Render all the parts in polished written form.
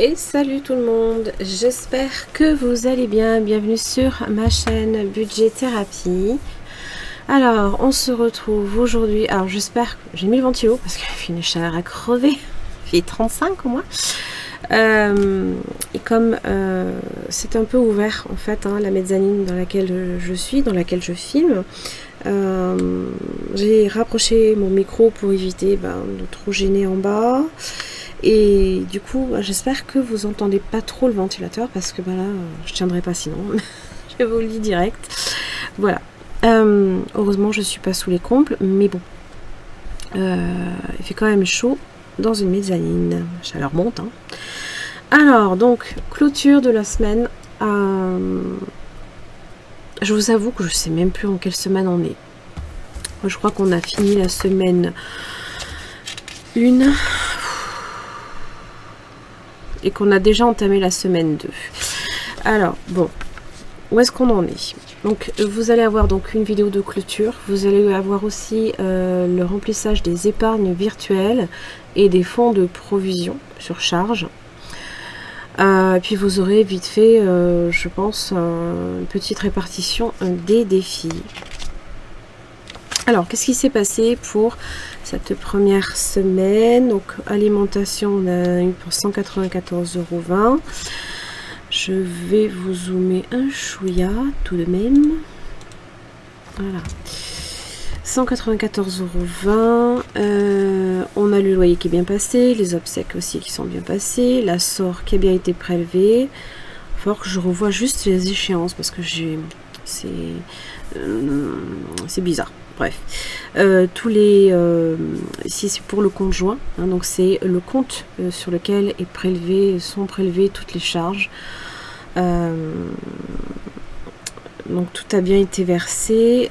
Et salut tout le monde, j'espère que vous allez bien. Bienvenue sur ma chaîne Budget Thérapie. Alors on se retrouve aujourd'hui, alors j'espère que j'ai mis le ventilo parce qu'il fait une chaleur à crever, il fait 35 au moins. Et comme c'est un peu ouvert en fait, hein, la mezzanine dans laquelle je suis, dans laquelle je filme, j'ai rapproché mon micro pour éviter de trop gêner en bas. Et du coup, j'espère que vous entendez pas trop le ventilateur parce que là, je tiendrai pas sinon. Je vous le dis direct. Voilà. Heureusement, je suis pas sous les combles, mais bon, il fait quand même chaud dans une mezzanine. La chaleur monte. Hein. Alors, donc, clôture de la semaine. Je vous avoue que je sais même plus en quelle semaine on est. Je crois qu'on a fini la semaine 1. Et qu'on a déjà entamé la semaine 2. Alors, bon, où est-ce qu'on en est? Donc, vous allez avoir donc une vidéo de clôture. Vous allez avoir aussi le remplissage des épargnes virtuelles et des fonds de provision sur charge. Puis vous aurez vite fait, je pense, une petite répartition des défis. Alors, qu'est-ce qui s'est passé pour cette première semaine? Donc, alimentation, on a eu pour 194,20 €. Je vais vous zoomer un chouïa tout de même. Voilà. 194,20 €. On a le loyer qui est bien passé, les obsèques aussi qui sont bien passées, la SOR qui a bien été prélevée. Il faut que je revoie juste les échéances parce que c'est bizarre. Bref, tous les ici c'est pour le compte joint, hein, donc c'est le compte sur lequel sont prélevées toutes les charges. Donc tout a bien été versé.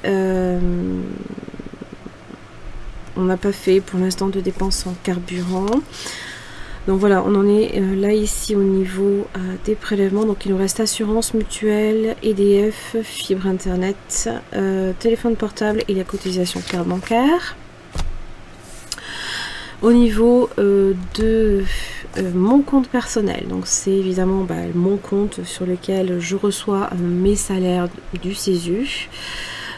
On n'a pas fait pour l'instant de dépenses en carburant. Donc voilà, on en est là ici au niveau des prélèvements. Donc il nous reste assurance mutuelle, EDF, fibre internet, téléphone portable et la cotisation carte bancaire. Au niveau de mon compte personnel, donc c'est évidemment mon compte sur lequel je reçois mes salaires du CESU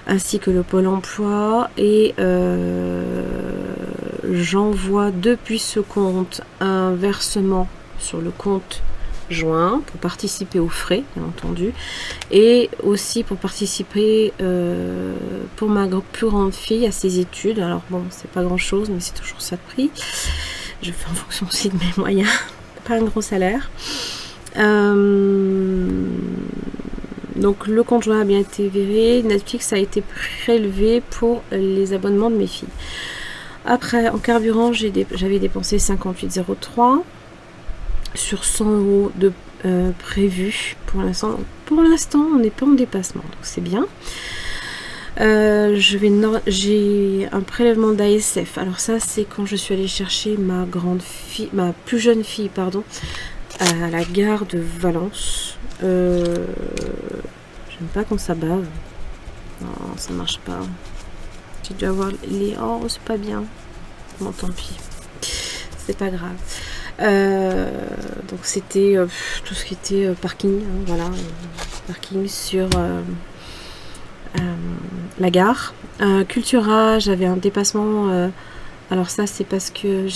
ainsi que le Pôle emploi, et j'envoie depuis ce compte un versement sur le compte joint pour participer aux frais, bien entendu, et aussi pour participer pour ma plus grande fille à ses études. Alors bon, c'est pas grand chose, mais c'est toujours ça de prix. Je fais en fonction aussi de mes moyens, pas un gros salaire. Donc le compte joint a bien été viré, Netflix a été prélevé pour les abonnements de mes filles. Après, en carburant, j'avais dépensé 58,03 € sur 100 € de prévu pour l'instant. Pour l'instant, on n'est pas en dépassement, donc c'est bien. J'ai un prélèvement d'ASF. Alors ça, c'est quand je suis allée chercher ma plus jeune fille, pardon, à la gare de Valence. J'aime pas quand ça bave. Non, ça marche pas. J'ai dû avoir les... Oh, c'est pas bien. Bon, tant pis. C'est pas grave. Donc c'était tout ce qui était parking. Hein, voilà. Parking sur la gare. Cultura, j'avais un dépassement. Alors ça, c'est parce que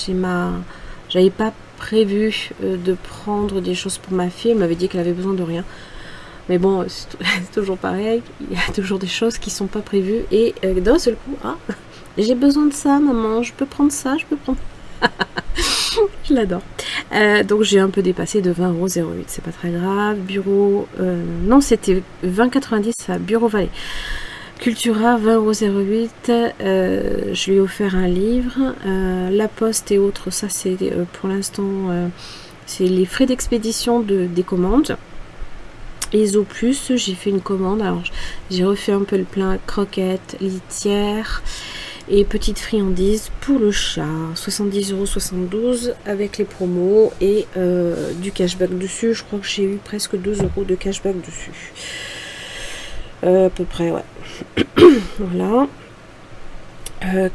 j'avais pas prévu de prendre des choses pour ma fille. Elle m'avait dit qu'elle avait besoin de rien. Mais bon, c'est toujours pareil. Il y a toujours des choses qui sont pas prévues. Et d'un seul coup, ah, j'ai besoin de ça, maman. Je peux prendre ça, je peux prendre... Je l'adore. Donc j'ai un peu dépassé de 20,08 €. C'est pas très grave. Bureau... non, c'était 20,90 € à Bureau Vallée. Cultura, 20,08 €. Je lui ai offert un livre. La Poste et autres, ça c'est pour l'instant, c'est les frais d'expédition des commandes. Et Zo Plus, j'ai fait une commande. Alors j'ai refait un peu le plein, croquettes, litière et petites friandises pour le chat. 70,72 € avec les promos et du cashback dessus. Je crois que j'ai eu presque 2 € de cashback dessus. À peu près, ouais. Voilà.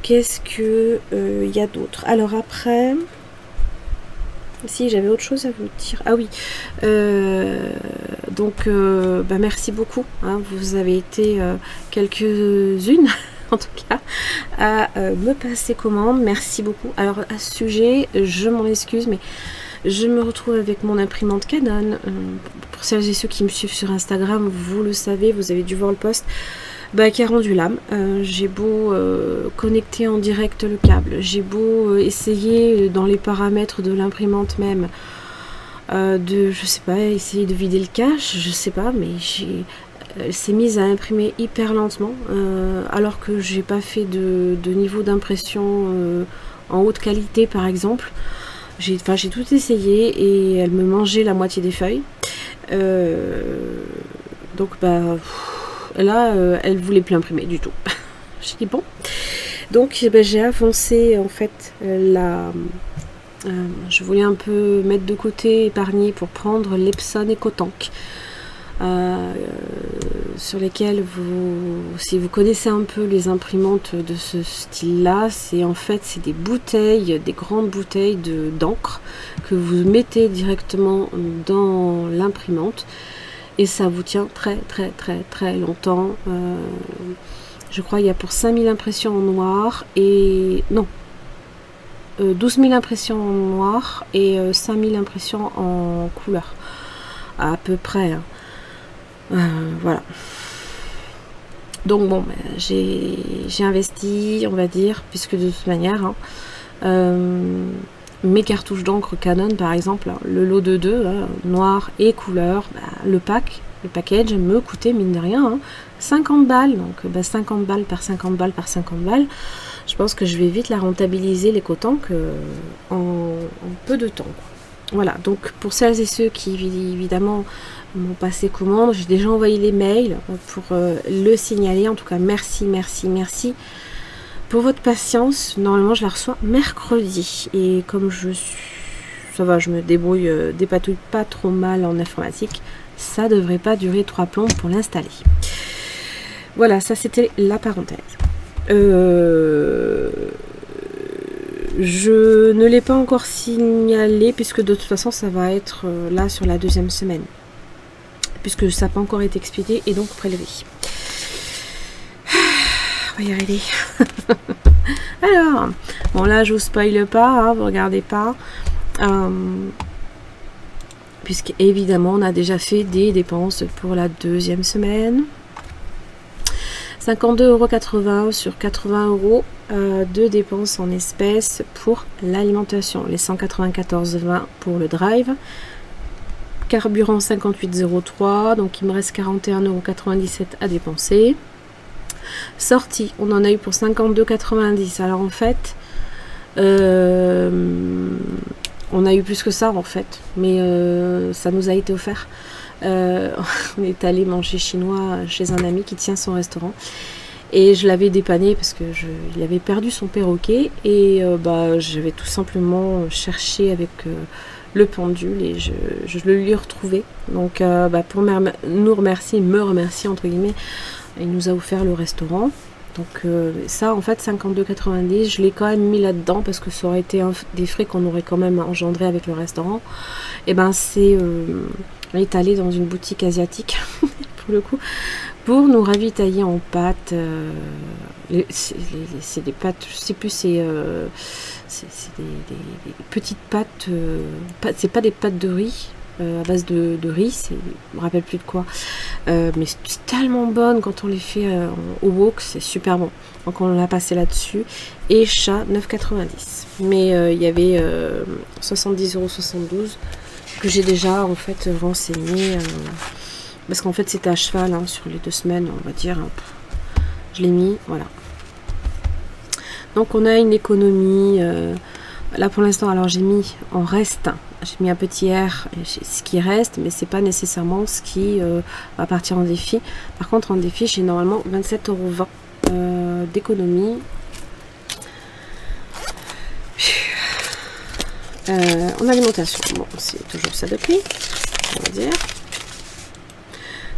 Qu'est-ce que y a d'autre? Alors après, Si, j'avais autre chose à vous dire. Ah oui, donc bah, merci beaucoup, hein. Vous avez été quelques-unes en tout cas à me passer commande. Merci beaucoup. Alors à ce sujet, je m'en excuse, mais je me retrouve avec mon imprimante Canon. Pour celles et ceux qui me suivent sur Instagram, vous le savez, vous avez dû voir le post, bah, qui a rendu l'âme. J'ai beau connecter en direct le câble, j'ai beau essayer dans les paramètres de l'imprimante même je sais pas, essayer de vider le cache, je sais pas, mais elle s'est mise à imprimer hyper lentement, alors que j'ai pas fait de niveau d'impression en haute qualité par exemple. J'ai tout essayé et elle me mangeait la moitié des feuilles. Donc bah là, elle voulait plus imprimer du tout. J'ai dit bon. Donc bah, j'ai avancé en fait je voulais un peu mettre de côté, épargner pour prendre l'Epson EcoTank. Sur lesquels si vous connaissez un peu les imprimantes de ce style là, c'est en fait c'est des bouteilles, des grandes bouteilles d'encre que vous mettez directement dans l'imprimante et ça vous tient très longtemps. Je crois il y a pour 5000 impressions en noir et non 12 000 impressions en noir et 5000 impressions en couleur à peu près, hein. Voilà. Donc bon, ben, j'ai investi, on va dire, puisque de toute manière, hein, mes cartouches d'encre Canon, par exemple, hein, le lot de 2, hein, noir et couleur, bah, le package me coûtait mine de rien, hein, 50 balles. Donc bah, 50 balles par 50 balles par 50 balles. Je pense que je vais vite la rentabiliser, l'EcoTank, en peu de temps, quoi. Voilà, donc pour celles et ceux qui évidemment m'ont passé commande, j'ai déjà envoyé les mails pour le signaler. En tout cas, merci pour votre patience. Normalement, je la reçois mercredi. Et comme ça va, je me débrouille, dépatouille pas trop mal en informatique, ça devrait pas durer 3 plombes pour l'installer. Voilà, ça c'était la parenthèse. Je ne l'ai pas encore signalé puisque de toute façon ça va être là sur la 2e semaine, puisque ça n'a pas encore été expédié et donc prélevé. On va y arriver. Alors, bon là je vous spoil pas, hein, vous regardez pas, puisque évidemment on a déjà fait des dépenses pour la 2e semaine. 52,80 € sur 80 € de dépenses en espèces pour l'alimentation. Les 194,20 pour le drive. Carburant 58,03, donc il me reste 41,97 € à dépenser. Sortie, on en a eu pour 52,90 €. Alors en fait, on a eu plus que ça en fait, mais ça nous a été offert. On est allé manger chinois chez un ami qui tient son restaurant et je l'avais dépanné parce que il avait perdu son perroquet et bah, j'avais tout simplement cherché avec le pendule et je le lui ai retrouvé. Donc bah, pour me remercier entre guillemets, il nous a offert le restaurant. Donc ça en fait 52,90 €, je l'ai quand même mis là-dedans parce que ça aurait été des frais qu'on aurait quand même engendré avec le restaurant. Et ben c'est est allé dans une boutique asiatique pour le coup pour nous ravitailler en pâtes. C'est des pâtes, je sais plus, c'est des petites pâtes, c'est pas des pâtes de riz à base de riz, je me rappelle plus de quoi, mais c'est tellement bonne quand on les fait au wok, c'est super bon. Donc on l'a passé là-dessus. Et chat 9,90 €, mais il y avait 70,72 € que j'ai déjà en fait renseigné, parce qu'en fait c'était à cheval, hein, sur les 2 semaines on va dire, je l'ai mis, voilà. Donc on a une économie là pour l'instant. Alors j'ai mis en reste, j'ai mis un petit R, ce qui reste, mais c'est pas nécessairement ce qui va partir en défi. Par contre en défi j'ai normalement 27,20 € d'économie. En alimentation, bon, c'est toujours ça de prix, on va dire.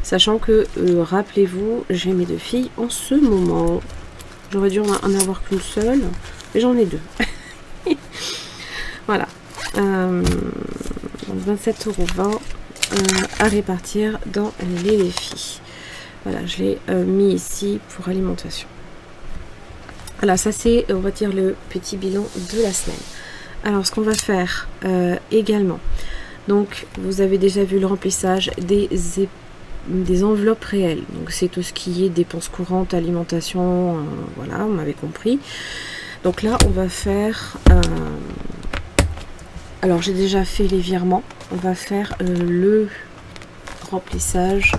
Sachant que, rappelez-vous, j'ai mes 2 filles en ce moment. J'aurais dû en avoir qu'une seule, mais j'en ai 2. Voilà. Donc 27,20 € à répartir dans les défis. Voilà, je l'ai mis ici pour alimentation. Voilà, ça c'est, on va dire, le petit bilan de la semaine. Alors, ce qu'on va faire également, donc vous avez déjà vu le remplissage des enveloppes réelles. Donc, c'est tout ce qui est dépenses courantes, alimentation, voilà, on m'avait compris. Donc là, on va faire... alors, j'ai déjà fait les virements. On va faire le remplissage.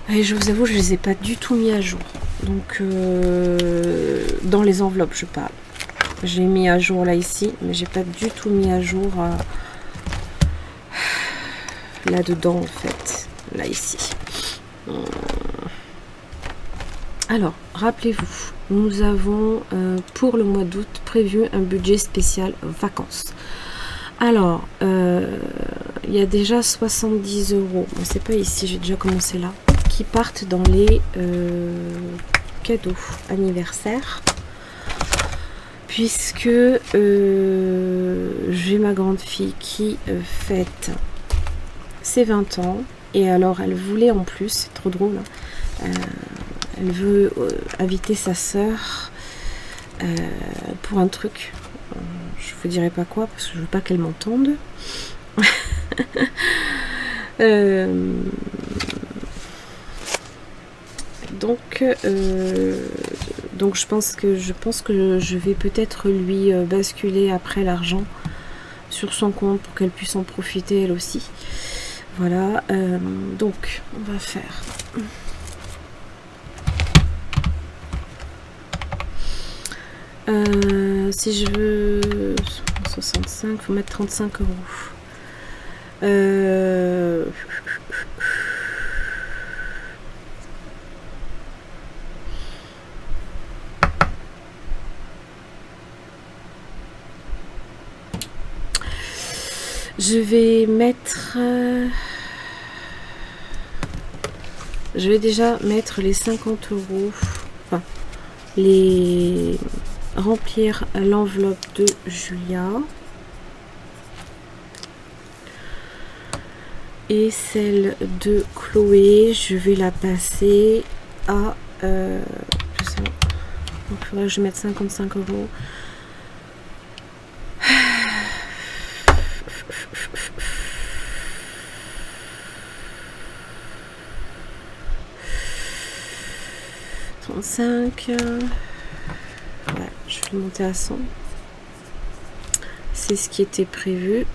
Et je vous avoue, je ne les ai pas du tout mis à jour. Donc, dans les enveloppes, je parle. J'ai mis à jour là ici, mais j'ai pas du tout mis à jour là-dedans en fait. Là ici. Alors, rappelez-vous, nous avons pour le mois d'août prévu un budget spécial vacances. Alors, il y a déjà 70 €. Bon, c'est pas ici, j'ai déjà commencé là. Qui partent dans les cadeaux anniversaires. Puisque j'ai ma grande fille qui fête ses 20 ans. Et alors, elle voulait en plus, c'est trop drôle, hein, elle veut inviter sa sœur pour un truc. Je vous dirai pas quoi, parce que je veux pas qu'elle m'entende. Donc je pense que je vais peut-être lui basculer après l'argent sur son compte pour qu'elle puisse en profiter elle aussi. Voilà, donc on va faire. Si je veux 65, il faut mettre 35 €. Je vais mettre... je vais déjà mettre les 50 €. Enfin, les... remplir l'enveloppe de Julia. Et celle de Chloé, je vais la passer à... je sais pas. Donc, il faudrait que je mette 55 €. Ouais, je vais monter à 100. C'est ce qui était prévu.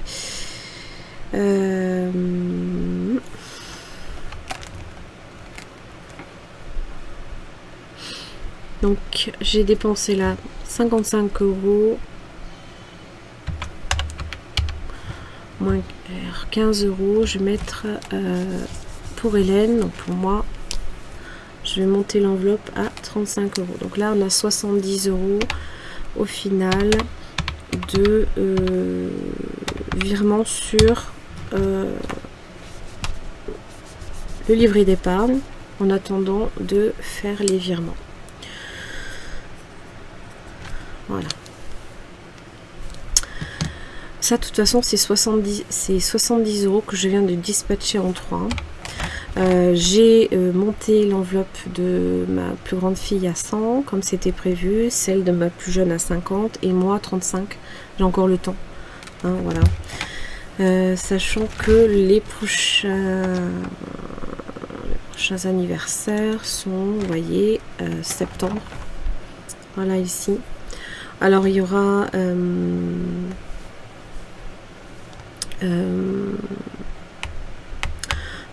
Donc j'ai dépensé là 55 € moins 15 €. Je vais mettre pour Hélène, donc pour moi. Je vais monter l'enveloppe à 35 €. Donc là, on a 70 € au final de virement sur le livret d'épargne en attendant de faire les virements. Voilà. Ça, de toute façon, c'est 70 € que je viens de dispatcher en 3. J'ai monté l'enveloppe de ma plus grande fille à 100 comme c'était prévu, celle de ma plus jeune à 50 et moi 35. J'ai encore le temps, hein, voilà. Sachant que les prochains anniversaires sont, vous voyez, septembre. Voilà ici. Alors il y aura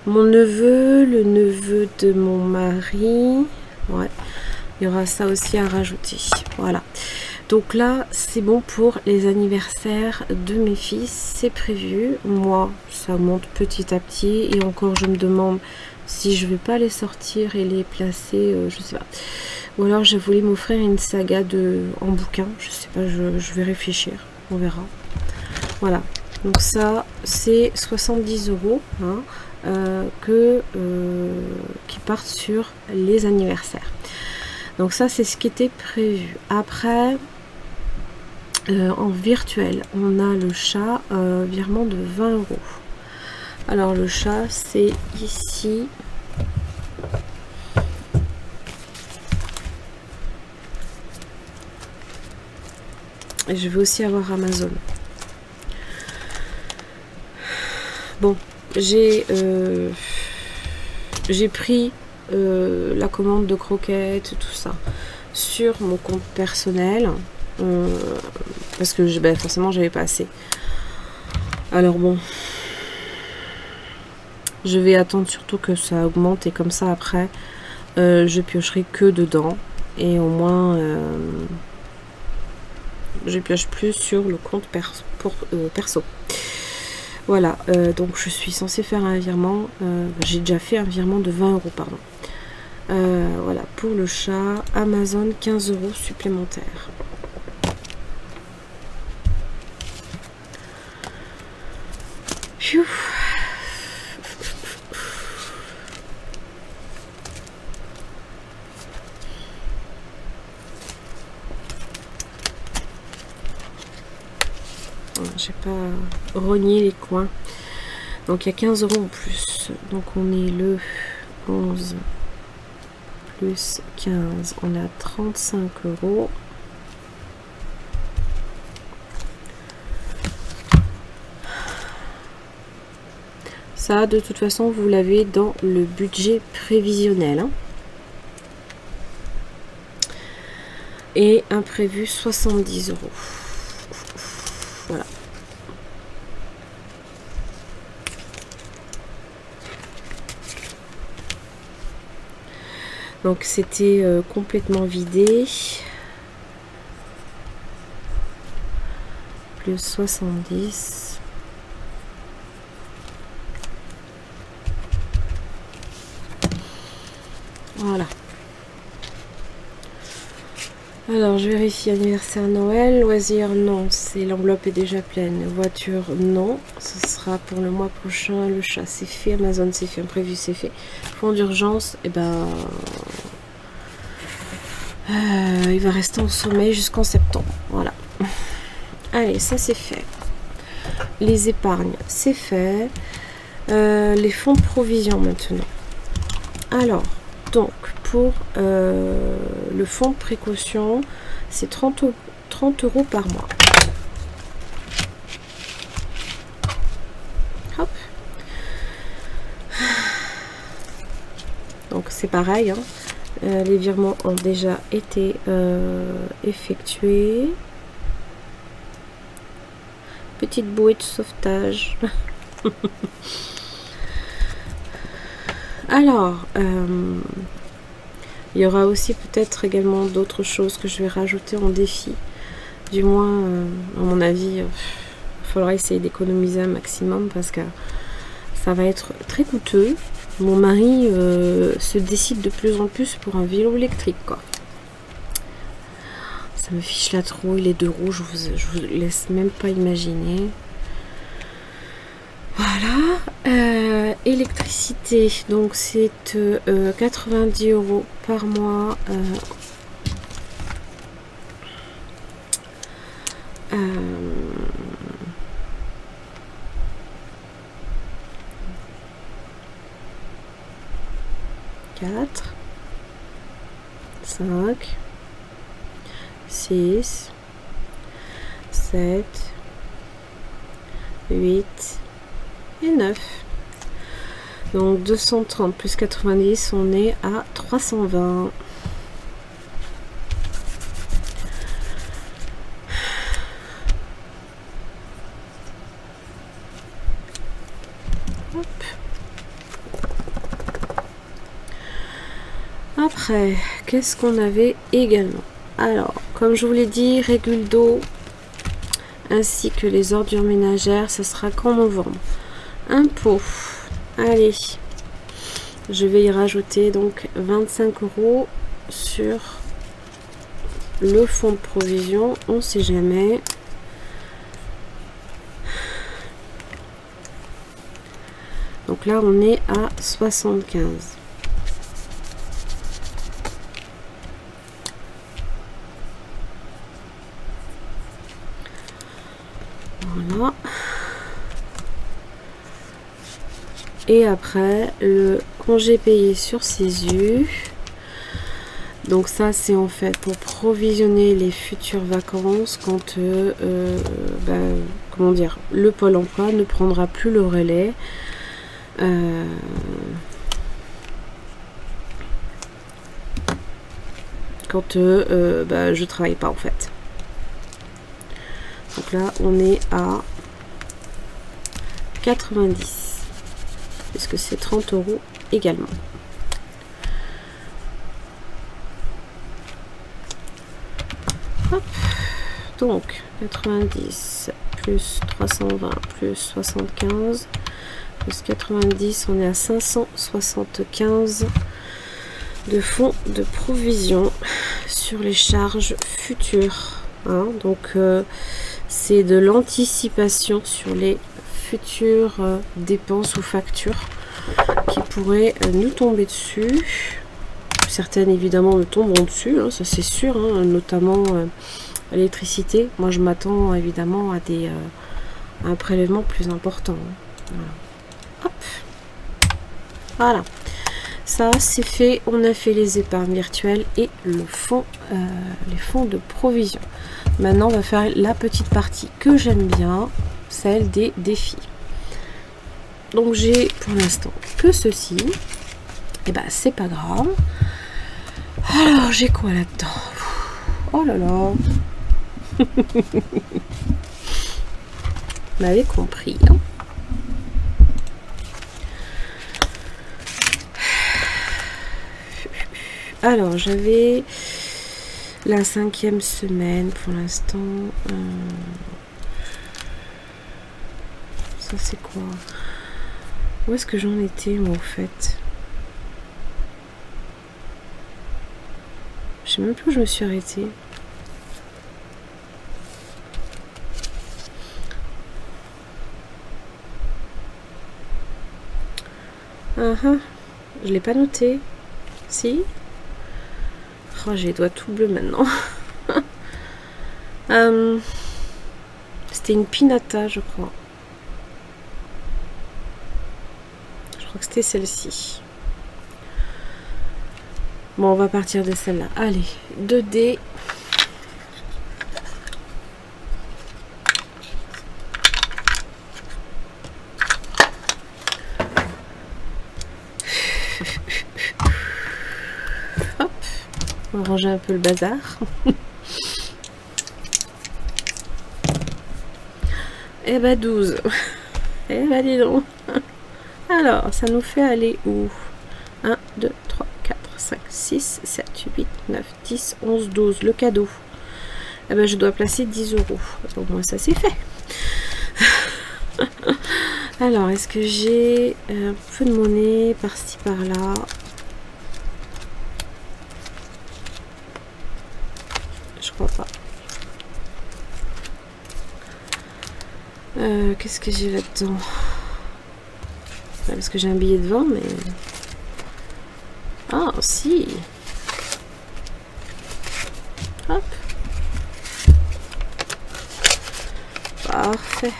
mon neveu, le neveu de mon mari, ouais, il y aura ça aussi à rajouter. Voilà. Donc là, c'est bon pour les anniversaires de mes fils, c'est prévu. Moi, ça monte petit à petit et encore, je me demande si je vais pas les sortir et les placer, je sais pas. Ou alors, je voulais m'offrir une saga en bouquin, je sais pas, je vais réfléchir, on verra. Voilà. Donc ça, c'est 70 €, hein. Qui partent sur les anniversaires. Donc ça, c'est ce qui était prévu. Après, En virtuel, on a le chat, virement de 20 €. Alors le chat, c'est ici. Et je vais aussi avoir Amazon. Bon, j'ai pris la commande de croquettes, tout ça, sur mon compte personnel. Parce que forcément j'avais pas assez. Alors bon, je vais attendre surtout que ça augmente et comme ça après je piocherai que dedans et au moins je pioche plus sur le compte perso. Voilà, donc je suis censée faire un virement, j'ai déjà fait un virement de 20 €, pardon. Voilà, pour le chat, Amazon 15 € supplémentaires. Pfiou. J'ai pas rogné les coins. Donc il y a 15 € en plus. Donc on est le 11 plus 15. On a 35 €. Ça, de toute façon, vous l'avez dans le budget prévisionnel. Hein. Et imprévu 70 €. Voilà. Donc c'était complètement vidé. Plus 70. Voilà. Alors je vérifie anniversaire Noël, loisirs non, c'est l'enveloppe est déjà pleine, voiture non, ce sera pour le mois prochain, le chat c'est fait, Amazon c'est fait, imprévu c'est fait, fonds d'urgence, et ben il va rester en sommeil jusqu'en septembre, voilà. Allez, ça c'est fait. Les épargnes, c'est fait. Les fonds de provision maintenant. Alors, donc, pour le fonds de précaution, c'est 30 € par mois. Hop. Donc, c'est pareil. Hein. Les virements ont déjà été effectués. Petite bouée de sauvetage. Alors, il y aura aussi peut-être également d'autres choses que je vais rajouter en défi. Du moins, à mon avis, il faudra essayer d'économiser un maximum parce que ça va être très coûteux. Mon mari se décide de plus en plus pour un vélo électrique, quoi. Ça me fiche la trouille, les deux roues, je vous laisse même pas imaginer. Voilà, électricité, donc c'est 90 € par mois. 4, 5, 6, 7, 8 et 9. Donc 230 plus 90, on est à 320. Hop. Après, qu'est-ce qu'on avait également? Alors, comme je vous l'ai dit, régule d'eau ainsi que les ordures ménagères, ça sera qu'en novembre. Impôts, allez, je vais y rajouter donc 25 € sur le fonds de provision, on sait jamais. Donc là on est à 75. Et après, le congé payé sur CESU. Donc ça, c'est en fait pour provisionner les futures vacances quand, comment dire, le Pôle emploi ne prendra plus le relais. Quand je travaille pas en fait. Donc là, on est à 90. Puisque c'est 30 € également. Hop. Donc 90 plus 320 plus 75 plus 90, on est à 575 de fonds de provision sur les charges futures. Hein. Donc c'est de l'anticipation sur les futures dépenses ou factures qui pourraient nous tomber dessus. Certaines évidemment me tomberont dessus, hein, ça c'est sûr, hein, notamment l'électricité. Moi je m'attends évidemment à un prélèvement plus important. Hein. Voilà. Hop. Voilà. Ça c'est fait, on a fait les épargnes virtuelles et le fonds, les fonds de provision. Maintenant on va faire la petite partie que j'aime bien, celle des défis. Donc j'ai pour l'instant que ceci, et bah c'est pas grave. Alors j'ai quoi là-dedans? Oh là là. Vous m'avez compris, hein. Alors j'avais la 5e semaine pour l'instant. Ça c'est quoi? Où est-ce que j'en étais moi au fait? Je sais même plus où je me suis arrêtée. Je l'ai pas noté. Si? Oh, j'ai les doigts tout bleus maintenant. C'était une pinata, je crois. Je crois que c'était celle-ci. Bon, on va partir de celle-là. Allez, 2 dés. Hop, on va ranger un peu le bazar. Eh ben 12. Eh ben dis donc. Alors, ça nous fait aller où? 1, 2, 3, 4, 5, 6, 7, 8, 9, 10, 11, 12. Le cadeau. Eh ben, je dois placer 10 €. Au moins, ça c'est fait. Alors, est-ce que j'ai un peu de monnaie par-ci, par-là? Je crois pas. Qu'est-ce que j'ai là-dedans? Parce que j'ai un billet de 20, mais... Ah, si. Hop. Parfait.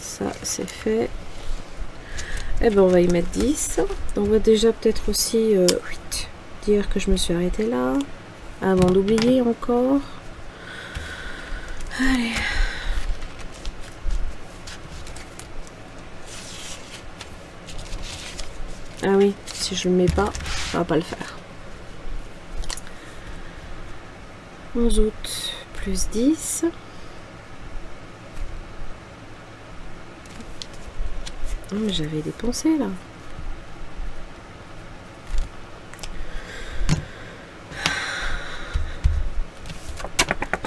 Ça, c'est fait. Eh ben, on va y mettre 10. On va déjà peut-être aussi dire que je me suis arrêtée là. Avant d'oublier encore. Allez. Ah oui, si je le mets pas, ça va pas le faire. 11 août plus 10. Oh, mais j'avais dépensé là.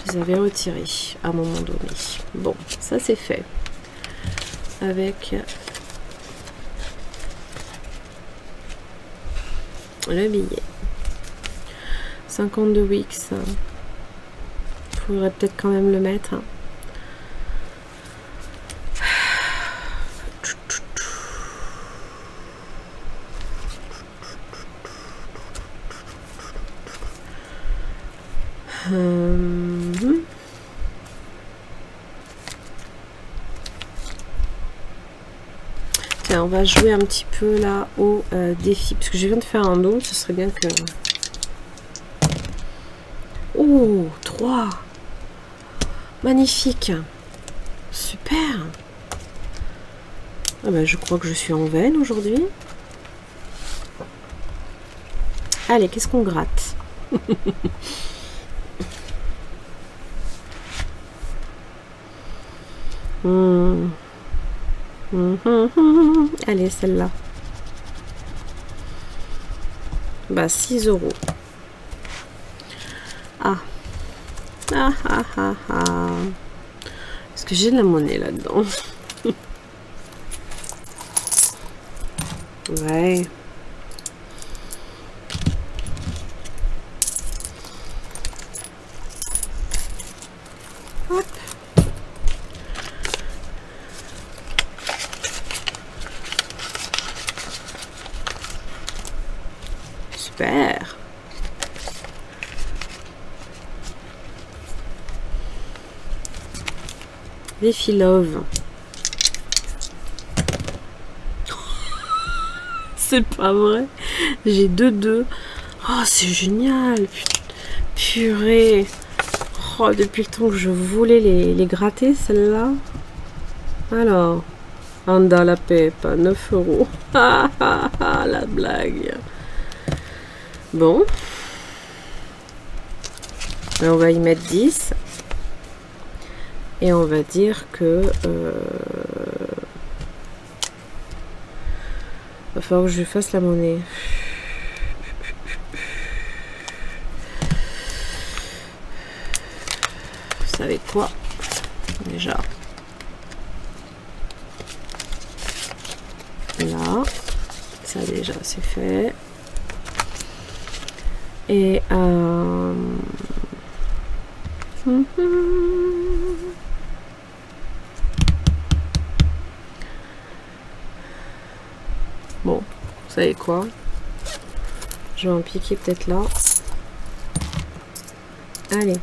Je les avais retirés à un moment donné. Bon, ça c'est fait. Avec le billet. 52 Wix. Faudrait peut-être quand même le mettre. Hein. Tiens, on va jouer un petit peu là au défi. Parce que je viens de faire un dos, ce serait bien que... Oh, 3. Magnifique. Super. Ah ben, je crois que je suis en veine aujourd'hui. Allez, qu'est-ce qu'on gratte? Allez, celle-là. Bah, 6 €. Ah. Ah, ah, ah, ah. Est-ce que j'ai de la monnaie là-dedans? Ouais. Hop. Super. Défi Love. C'est pas vrai. J'ai 2. Oh, c'est génial. Purée. Oh, depuis le temps que je voulais les gratter, celle-là. Alors, Anda la Pepa, 9 €. Ah, ah, ah, la blague. Bon. Là, on va y mettre 10. Et on va dire que... va falloir que je fasse la monnaie. Vous savez quoi? Déjà. Là. Ça déjà c'est fait. Et... Bon, vous savez quoi? Je vais en piquer peut-être là. Allez.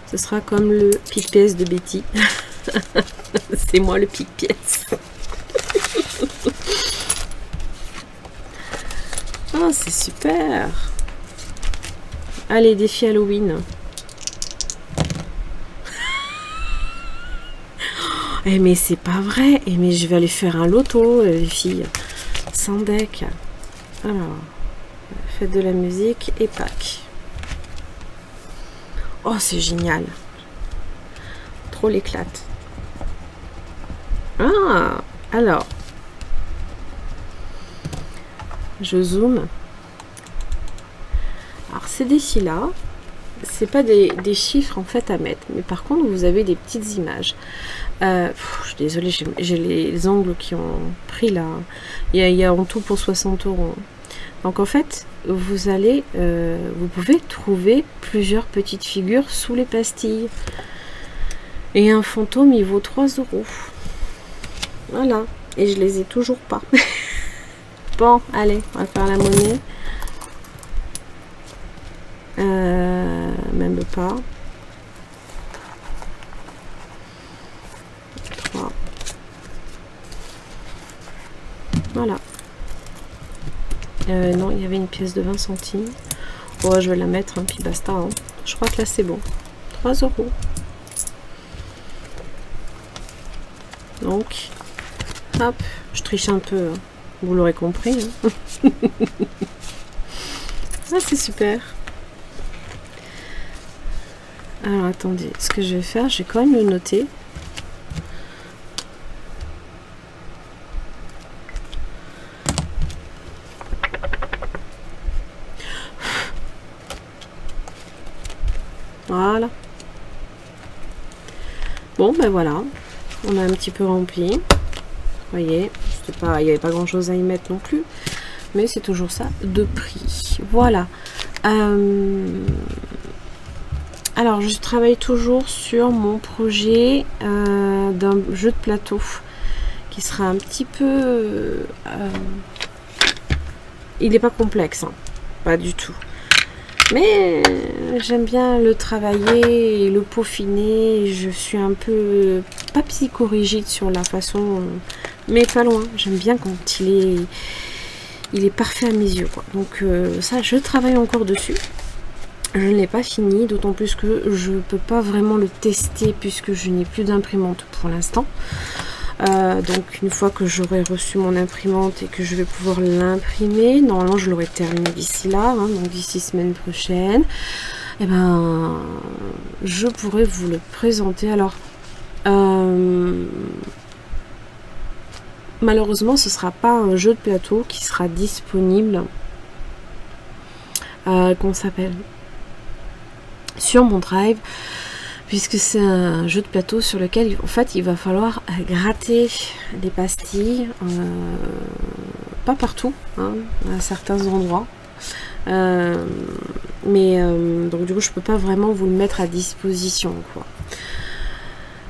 Ce sera comme le pique-pièce de Betty. C'est moi le pique-pièce. Oh, c'est super. Allez, défi Halloween. Eh mais c'est pas vrai. Eh mais je vais aller faire un loto, les filles. Sans deck. Alors, fête de la musique et Pâques. Oh, c'est génial. Trop l'éclate. Ah, alors. Je zoome. Alors, ces défis-là, c'est pas des chiffres en fait à mettre. Mais par contre, vous avez des petites images. Je suis désolée, j'ai les angles qui ont pris là. Il y a en tout pour 60 €. Donc en fait, vous allez, vous pouvez trouver plusieurs petites figures sous les pastilles. Et un fantôme, il vaut 3 €. Voilà. Et je les ai toujours pas. Bon, allez, on va faire la monnaie. Même pas. 3. Voilà. Non, il y avait une pièce de 20 centimes. Bon, je vais la mettre, hein, puis basta. Hein. Je crois que là, c'est bon. 3 €. Donc, hop, je triche un peu. Hein. Vous l'aurez compris. Hein. Ah, c'est super. Alors, attendez. Ce que je vais faire, je vais quand même le noter. Voilà. Bon, ben voilà. On a un petit peu rempli. Vous voyez, il n'y avait pas grand chose à y mettre non plus. Mais c'est toujours ça de prix. Voilà. Alors, je travaille toujours sur mon projet d'un jeu de plateau qui sera un petit peu... il n'est pas complexe, hein. Pas du tout. Mais j'aime bien le travailler et le peaufiner. Je suis un peu, pas psychorigide sur la façon, mais pas loin. J'aime bien quand il est parfait à mes yeux, quoi. Donc ça, je travaille encore dessus. Je ne l'ai pas fini, d'autant plus que je ne peux pas vraiment le tester puisque je n'ai plus d'imprimante pour l'instant. Donc une fois que j'aurai reçu mon imprimante et que je vais pouvoir l'imprimer, normalement je l'aurai terminé d'ici là, hein, donc d'ici semaine prochaine, et ben je pourrai vous le présenter. Alors malheureusement ce sera pas un jeu de plateau qui sera disponible, qu'on s'appelle sur mon drive, puisque c'est un jeu de plateau sur lequel en fait il va falloir gratter des pastilles, pas partout, hein, à certains endroits, mais donc du coup je peux pas vraiment vous le mettre à disposition, quoi.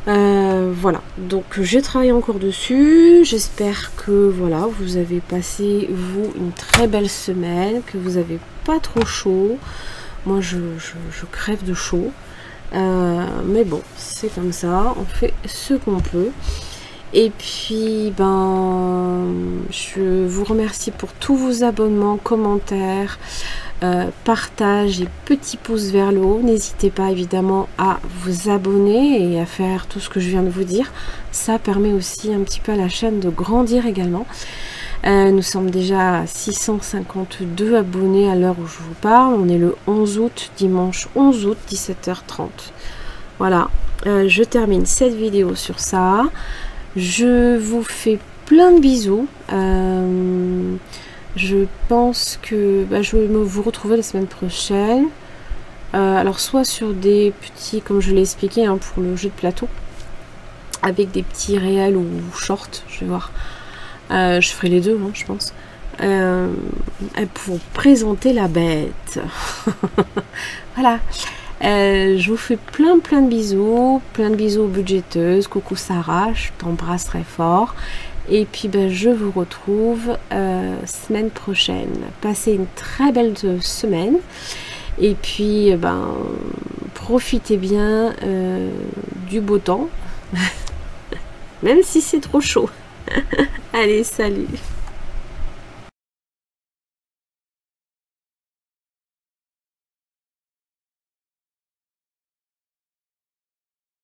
Voilà, donc j'ai travaillé encore dessus. J'espère que voilà, vous avez passé vous une très belle semaine, que vous avez pas trop chaud. Moi je crève de chaud, mais bon, c'est comme ça, on fait ce qu'on peut. Et puis ben je vous remercie pour tous vos abonnements, commentaires, partage et petits pouces vers le haut. N'hésitez pas évidemment à vous abonner et à faire tout ce que je viens de vous dire. Ça permet aussi un petit peu à la chaîne de grandir également. Nous sommes déjà à 652 abonnés à l'heure où je vous parle. On est le 11 août, dimanche 11 août, 17h30. Voilà, je termine cette vidéo sur ça. Je vous fais plein de bisous. Je pense que je vais vous retrouver la semaine prochaine. Alors soit sur des petits, comme je l'ai expliqué, hein, pour le jeu de plateau, avec des petits réels ou shorts, je vais voir. Je ferai les deux, hein, je pense. Pour présenter la bête. Voilà. Je vous fais plein de bisous. Plein de bisous budgéteuses. Coucou Sarah, je t'embrasse très fort. Et puis je vous retrouve semaine prochaine. Passez une très belle semaine. Et puis profitez bien du beau temps. Même si c'est trop chaud. Allez, salut!